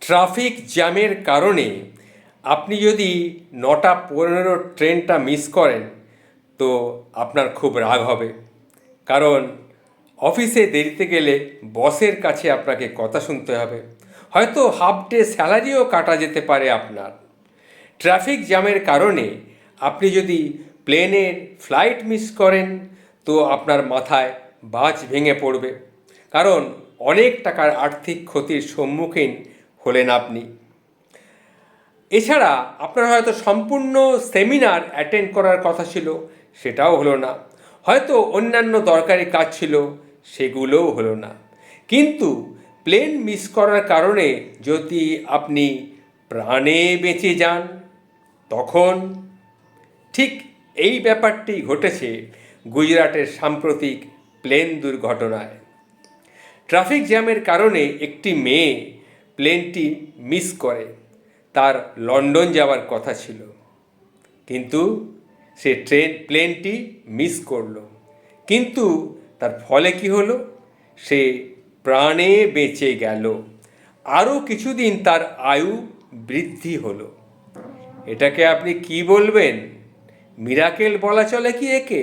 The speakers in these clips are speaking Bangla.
ট্রাফিক জ্যামের কারণে আপনি যদি 9:15 ট্রেনটা মিস করেন তো আপনার খুব রাগ হবে। কারণ অফিসে দেরিতে গেলে বসের কাছে আপনাকে কথা শুনতে হবে, হয়তো হাফ ডে স্যালারিও কাটা যেতে পারে আপনার। ট্রাফিক জ্যামের কারণে আপনি যদি প্লেনের ফ্লাইট মিস করেন তো আপনার মাথায় বাজ ভেঙে পড়বে, কারণ অনেক টাকার আর্থিক ক্ষতির সম্মুখীন হলেন আপনি। এছাড়া আপনার হয়তো সম্পূর্ণ সেমিনার অ্যাটেন্ড করার কথা ছিল, সেটাও হলো না। হয়তো অন্যান্য দরকারি কাজ ছিল, সেগুলোও হলো না। কিন্তু প্লেন মিস করার কারণে যদি আপনি প্রাণে বেঁচে যান, তখন ঠিক এই ব্যাপারটি ঘটেছে গুজরাটের সাম্প্রতিক প্লেন দুর্ঘটনায়। ট্রাফিক জ্যামের কারণে একটি মেয়ে প্লেনটি মিস করে। তার লন্ডন যাওয়ার কথা ছিল, কিন্তু সে প্লেনটি মিস করলো। কিন্তু তার ফলে কি হলো? সে প্রাণে বেঁচে গেল, আরও কিছুদিন তার আয়ু বৃদ্ধি হলো। এটাকে আপনি কি বলবেন? মিরাকেল বলা চলে কি একে?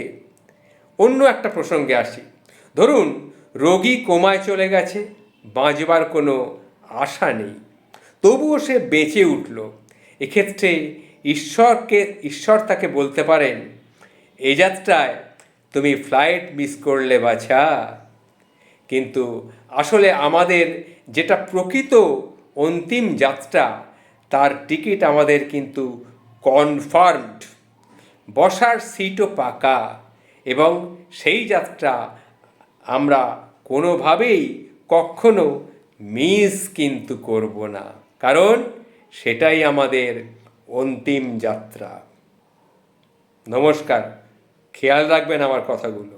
অন্য একটা প্রসঙ্গে আসি। ধরুন রোগী কোমায় চলে গেছে, বাঁচবার কোনো আশা নেই, তবুও সে বেঁচে উঠল। এক্ষেত্রে ঈশ্বর তাকে বলতে পারেন, এই যাত্রায় তুমি ফ্লাইট মিস করলে বাছা, কিন্তু আসলে আমাদের যেটা প্রকৃত অন্তিম যাত্রা, তার টিকিট আমাদের কিন্তু কনফার্মড, বসার সিটও পাকা, এবং সেই যাত্রা আমরা কোনোভাবেই কখনো মিস কিন্তু করব না, কারণ সেটাই আমাদের অন্তিম যাত্রা। নমস্কার, খেয়াল রাখবেন আমার কথাগুলো।